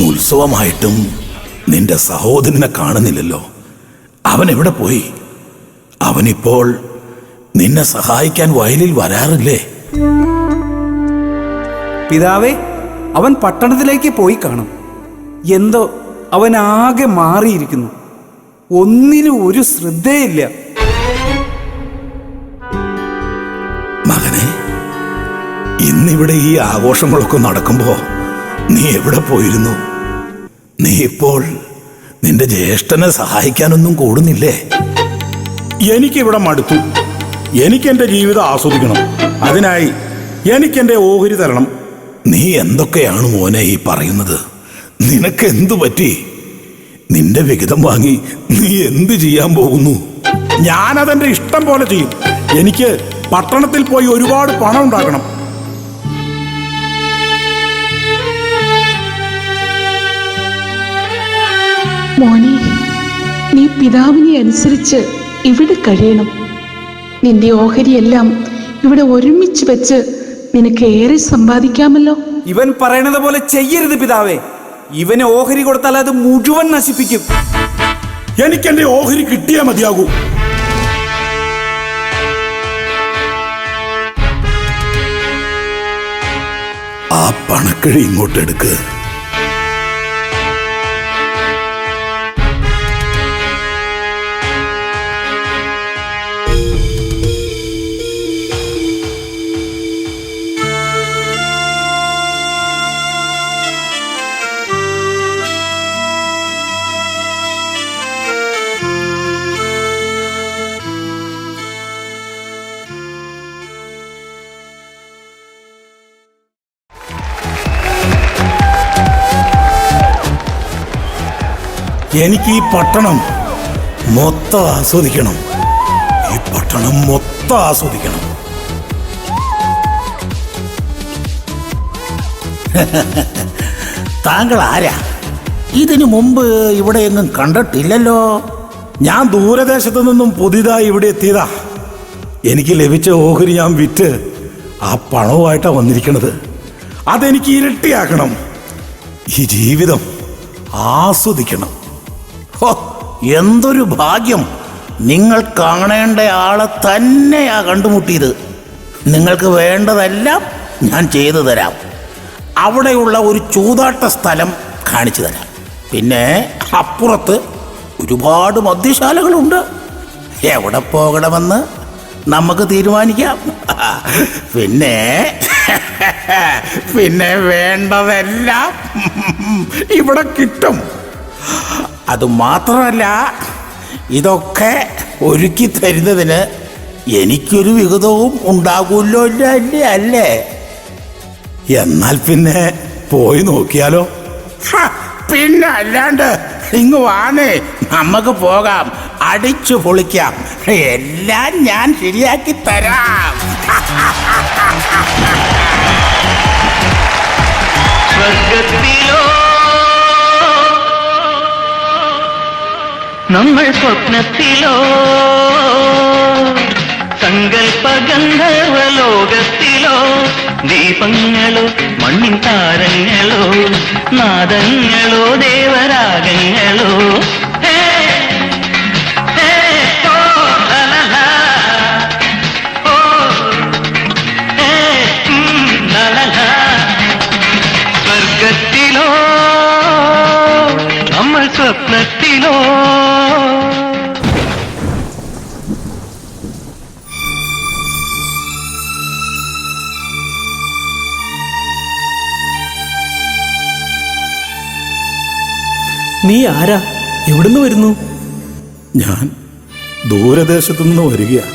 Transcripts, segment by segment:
ഇന്ന് ഉത്സവമായിട്ടും നിന്റെ സഹോദരനെ കാണുന്നില്ലല്ലോ. അവൻ എവിടെ പോയി? അവനിപ്പോൾ നിന്നെ സഹായിക്കാൻ വയലിൽ വരാറില്ലേ? പിതാവേ, അവൻ പട്ടണത്തിലേക്ക് പോയി കാണും. എന്തോ അവൻ ആകെ മാറിയിരിക്കുന്നു. ഒന്നിനും ഒരു ശ്രദ്ധയില്ല. മകനെ, ഇന്നിവിടെ ഈ ആഘോഷങ്ങളൊക്കെ നടക്കുമ്പോ നീ എവിടെ പോയിരുന്നു? നീ ഇപ്പോൾ നിന്റെ ജ്യേഷ്ഠനെ സഹായിക്കാനൊന്നും കൂടുന്നില്ലേ? എനിക്കിവിടെ മടുത്തു. എനിക്കെന്റെ ജീവിതം ആസ്വദിക്കണം. അതിനായി എനിക്കെന്റെ ഓഹരി തരണം. നീ എന്തൊക്കെയാണ് മോനെ ഈ പറയുന്നത്? നിനക്ക് എന്തു പറ്റി? നിന്റെ വിഹിതം വാങ്ങി നീ എന്ത് ചെയ്യാൻ പോകുന്നു? ഞാനതെന്റെ ഇഷ്ടം പോലെ ചെയ്യും. എനിക്ക് പട്ടണത്തിൽ പോയി ഒരുപാട് പണം ഉണ്ടാക്കണം. മോനെ, നീ പിതാവിനെ അനുസരിച്ച് ഇവിടെ കഴിയണം. നിന്റെ ഓഹരിയെല്ലാം ഇവിടെ ഒരുമിച്ച് വെച്ച് നിനക്ക് ഏറെ സമ്പാദിക്കാമല്ലോ. ഇവൻ പറയണത് പോലെ ചെയ്യരുത് പിതാവേ. ഇവന് ഓഹരി കൊടുത്താൽ അത് മുഴുവൻ നശിപ്പിക്കും. എനിക്കെന്റെ ഓഹരി കിട്ടിയേ മതിയാകൂ. ആ പണക്കിഴി ഇങ്ങോട്ടെടുക്ക്. എനിക്ക് ഈ പട്ടണം മൊത്തം ആസ്വദിക്കണം. ഈ പട്ടണം മൊത്തം ആസ്വദിക്കണം. താങ്കൾ ആരാ? ഇതിനു മുമ്പ് ഇവിടെ എങ്ങും കണ്ടിട്ടില്ലല്ലോ. ഞാൻ ദൂരദേശത്തു നിന്നും പുതിയതായി ഇവിടെ എത്തിയതാ. എനിക്ക് ലഭിച്ച ഓഹരി ഞാൻ വിറ്റ് ആ പണവുമായിട്ടാണ് വന്നിരിക്കുന്നത്. അതെനിക്ക് ഇരട്ടിയാക്കണം. ഈ ജീവിതം ആസ്വദിക്കണം. ഹോ, എന്തൊരു ഭാഗ്യം! നിങ്ങൾ കാണേണ്ട ആളെ തന്നെയാ കണ്ടുമുട്ടിയത്. നിങ്ങൾക്ക് വേണ്ടതെല്ലാം ഞാൻ ചെയ്തു തരാം. അവിടെയുള്ള ഒരു ചൂതാട്ട സ്ഥലം കാണിച്ചു തരാം. പിന്നെ അപ്പുറത്ത് ഒരുപാട് മദ്യശാലകളുണ്ട്. എവിടെ പോകണമെന്ന് നമുക്ക് തീരുമാനിക്കാം. പിന്നെ പിന്നെ വേണ്ടതെല്ലാം ഇവിടെ കിട്ടും. അതുമാത്രമല്ല, ഇതൊക്കെ ഒരുക്കി തരുന്നതിന് എനിക്കൊരു വിഹിതവും ഉണ്ടാകൂല്ലോ. അല്ലേ? എന്നാൽ പിന്നെ പോയി നോക്കിയാലോ? പിന്നെ അല്ലാണ്ട്. ഇങ്ങ് വാണേ, നമുക്ക് പോകാം. അടിച്ചു പൊളിക്കാം. എല്ലാം ഞാൻ ശരിയാക്കി തരാം. സ്വർഗത്തിലോ നമ്മൾ സ്വപ്നത്തിലോ സങ്കൽപ്പ ഗന്ധർവലോകത്തിലോ ദീപങ്ങളോ മണ്ണിൻ താരങ്ങളോ നാദങ്ങളോ ദേവരാഗങ്ങളോ സ്വർഗത്തിലോ നമ്മൾ സ്വപ്നത്തിലോ. നീ ആരാ? എവിടുന്ന് വരുന്നു? ഞാൻ ദൂരദേശത്തു നിന്ന് വരികയാണ്.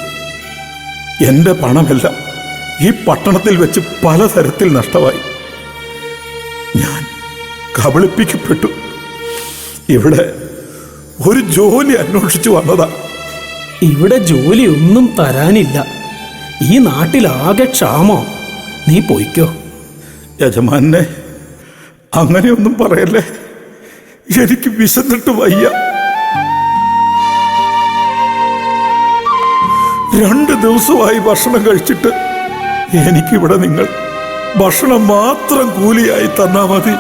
എൻ്റെ പണമെല്ലാം ഈ പട്ടണത്തിൽ വെച്ച് പലതരത്തിൽ നഷ്ടമായി. ഞാൻ കബളിപ്പിക്കപ്പെട്ടു. ഇവിടെ ഒരു ജോലി അന്വേഷിച്ചു വന്നതാ. ഇവിടെ ജോലിയൊന്നും തരാനില്ല. ഈ നാട്ടിലാകെ ക്ഷാമോ. നീ പോയിക്കോ. യജമാനെ, അങ്ങനെയൊന്നും പറയല്ലേ. എനിക്ക് വിശന്നിട്ട് വയ്യ. 2 ദിവസമായി ഭക്ഷണം കഴിച്ചിട്ട്. എനിക്കിവിടെ നിങ്ങൾ ഭക്ഷണം മാത്രം കൂലിയായി തന്നാ മതി.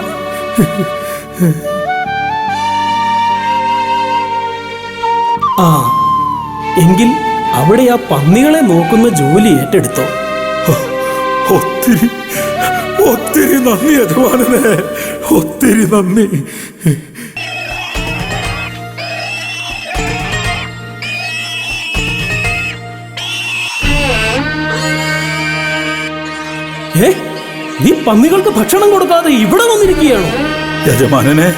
ആ എങ്കിൽ അവിടെ ആ പന്നികളെ നോക്കുന്ന ജോലി ഏറ്റെടുത്തോ. ഒത്തിരി ഒത്തിരി നന്ദി യജമാനനെ, ഒത്തിരി നന്ദി. ഏ നീ പന്നികൾക്ക് ഭക്ഷണം കൊടുക്കാതെ ഇവിടെ വന്നിരിക്കുകയാണോ? യജമാനനെ,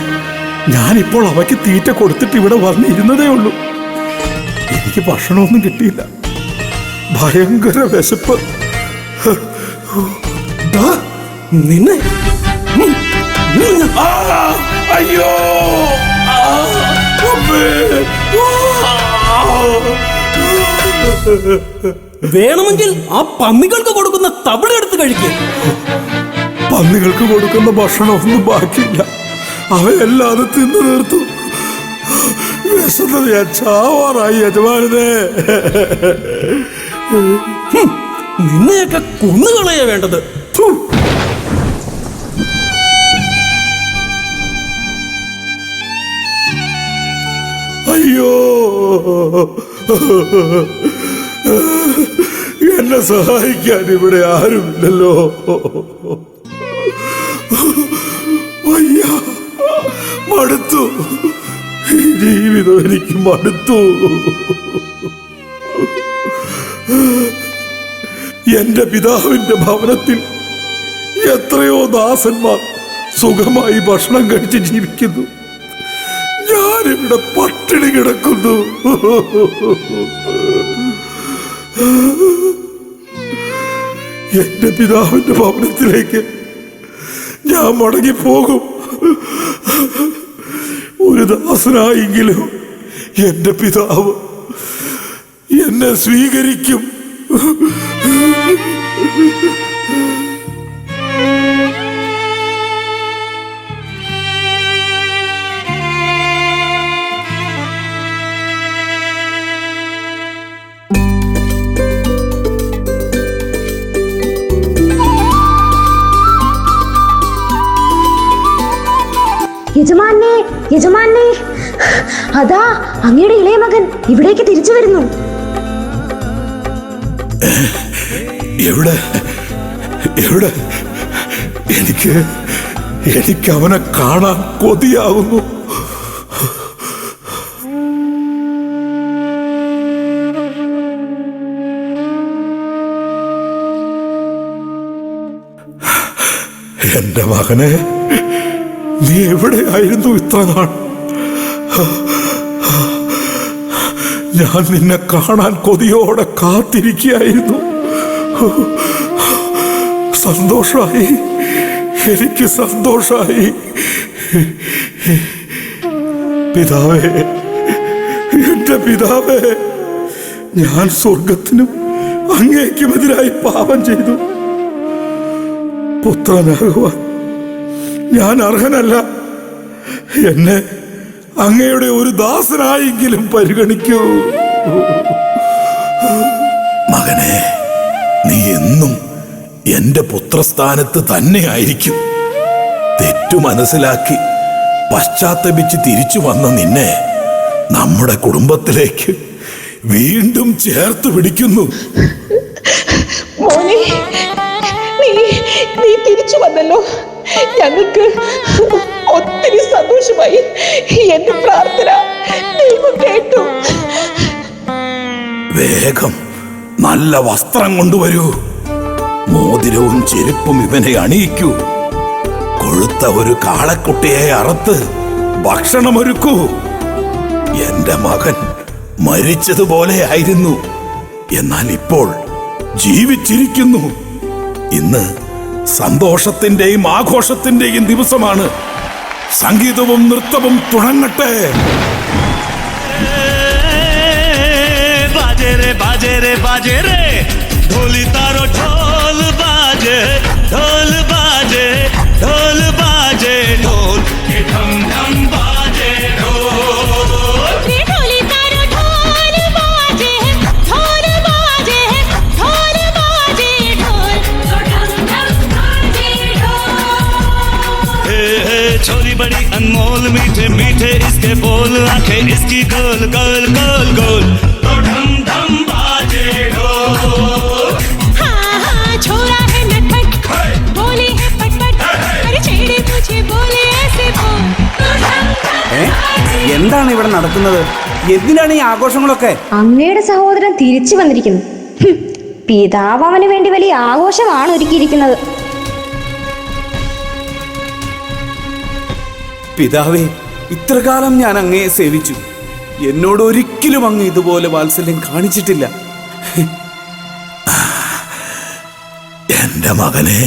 ഞാനിപ്പോൾ അവയ്ക്ക് തീറ്റ കൊടുത്തിട്ട് ഇവിടെ വന്നിരുന്നതേ ഉള്ളൂ. എനിക്ക് ഭക്ഷണമൊന്നും കിട്ടിയില്ല. ഭയങ്കര വിശപ്പ്. ദാ, നിന്നെ അയ്യോ, വേണമെങ്കിൽ ആ പന്നികൾക്ക് കൊടുക്കുന്ന തവിട് എടുത്ത് കഴിക്കുക. പന്നികൾക്ക് കൊടുക്കുന്ന ഭക്ഷണമൊന്നും ബാക്കിയില്ല. അവയെല്ലാം അത് തിന്നു തീർത്തു. വിശന്നത് ഞാൻ ചാവാറായി യജമാനനെ. നിന്നെയൊക്കെ കൊന്നുകളയാ വേണ്ടത്. അയ്യോ, എന്നെ സഹായിക്കാൻ ഇവിടെ ആരുമില്ലല്ലോ. വയ്യ, മടുത്തു. ഈ ജീവിതം എനിക്ക് മടുത്തു. എന്റെ പിതാവിന്റെ ഭവനത്തിൽ എത്രയോ ദാസന്മാർ സുഖമായി ഭക്ഷണം കഴിച്ച് ജീവിക്കുന്നു. ഞാനിവിടെ പട്ടിണി കിടക്കുന്നു. എന്റെ പിതാവിന്റെ ഭവനത്തിലേക്ക് ഞാൻ മടങ്ങിപ്പോകും. ഒരു ദാസനായെങ്കിലും എന്റെ പിതാവ് എന്നെ സ്വീകരിക്കും. യജമാനെ, യജമാനെ, അതാ അങ്ങയുടെ ഇളയ മകൻ ഇവിടേക്ക് തിരിച്ചു വരുന്നു. എവിടെ എവിടെ? എനിക്ക് അവനെ കാണാൻ കൊതിയാകുന്നു. എന്റെ മകനെ, നീ എവിടെയായിരുന്നു ഇത്ര നാൾ? ഞാൻ നിന്നെ കാണാൻ കൊതിയോടെ കാത്തിരിക്കുകയായിരുന്നു. സന്തോഷമായി, എനിക്ക് സന്തോഷമായി. പിതാവേ, എന്റെ പിതാവേ, ഞാൻ സ്വർഗത്തിനും അങ്ങേക്കുമെതിരായി പാപം ചെയ്തു. പുത്രനാകുവാൻ ഞാൻ അർഹനല്ല. എന്നെ അങ്ങയുടെ ഒരു ദാസനായെങ്കിലും പരിഗണിക്കൂ. മകനെ, നീ എന്നും എന്റെ പുത്രസ്ഥാനത്ത് തന്നെയായിരിക്കും. തെറ്റു മനസ്സിലാക്കി പശ്ചാത്തപിച്ച് തിരിച്ചു വന്ന നിന്നെ നമ്മുടെ കുടുംബത്തിലേക്ക് വീണ്ടും ചേർത്ത് പിടിക്കുന്നു. മോനെ, നീ തിരിച്ചു വന്നല്ലോ. ഞങ്ങൾക്ക് ഒത്തിരി സന്തോഷമായി. എന്റെ പ്രാർത്ഥന ദൈവം കേട്ടു. വേഗം നല്ല വസ്ത്രം കൊണ്ടുവരൂ. മോതിരവും ചെരുപ്പും ഇവനെ അണിയിക്കൂ. കൊഴുത്ത ഒരു കാളക്കുട്ടിയെ അറുത്ത് ഭക്ഷണമൊരുക്കൂ. എന്റെ മകൻ മരിച്ചതുപോലെയായിരുന്നു, എന്നാൽ ഇപ്പോൾ ജീവിച്ചിരിക്കുന്നു. ഇന്ന് സന്തോഷത്തിന്റെയും ആഘോഷത്തിന്റെയും ദിവസമാണ്. സംഗീതവും നൃത്തവും തുടങ്ങട്ടെ. बाजे रे बाजे रे बाजे रे ढोली तारो ढोल बाजे ढोल बाजे ढोल बाजे ढोल के धम धम बाजे ढोल ढोली तारो ढोल बाजे ढोल बाजे ढोल बाजे ढोल ढम ढम बाजे ढोल। हे छोरी बड़ी अनमोल मीठे मीठे इसके बोल आंखें इसकी गोल गोल गोल गोल तो ढम ढम बाजे ढोल हाँ हाँ छोरा है नटखट बोली है पटपट अरे छेड़े मुझे बोले ऐसे बोल तो ढम ഏ? ढम എന്താണ് ഇവിടെ നടക്കുന്നത്? എന്തിനാണ് ഈ ആഘോഷങ്ങളൊക്കെ? അങ്ങയുടെ സഹോദരൻ തിരിച്ചു വന്നിരിക്കുന്നു. പിതാവ് അവന് വേണ്ടി വലിയ ആഘോഷമാണ് ഒരുക്കിയിരിക്കുന്നത്. പിതാവേ, ഇത്രകാലം ഞാൻ അങ്ങയെ സേവിച്ചു. എന്നോട് ഒരിക്കലും അങ്ങ് ഇതുപോലെ വാത്സല്യം കാണിച്ചിട്ടില്ല. എന്റെ മകനെ,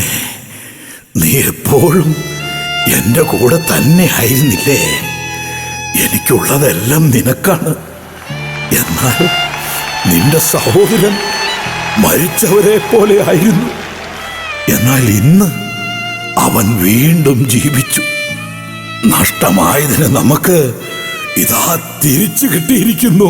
നീ എപ്പോഴും എന്റെ കൂടെ തന്നെ ആയിരുന്നില്ലേ? എനിക്കുള്ളതെല്ലാം നിനക്കാണ്. എന്നാൽ നിന്റെ സഹോദരൻ മരിച്ചവരെ പോലെ ആയിരുന്നു. എന്നാൽ ഇന്ന് അവൻ വീണ്ടും ജീവിച്ചു. നഷ്ടമായതിന് നമുക്ക് ഇതാ തിരിച്ചു കിട്ടിയിരിക്കുന്നു.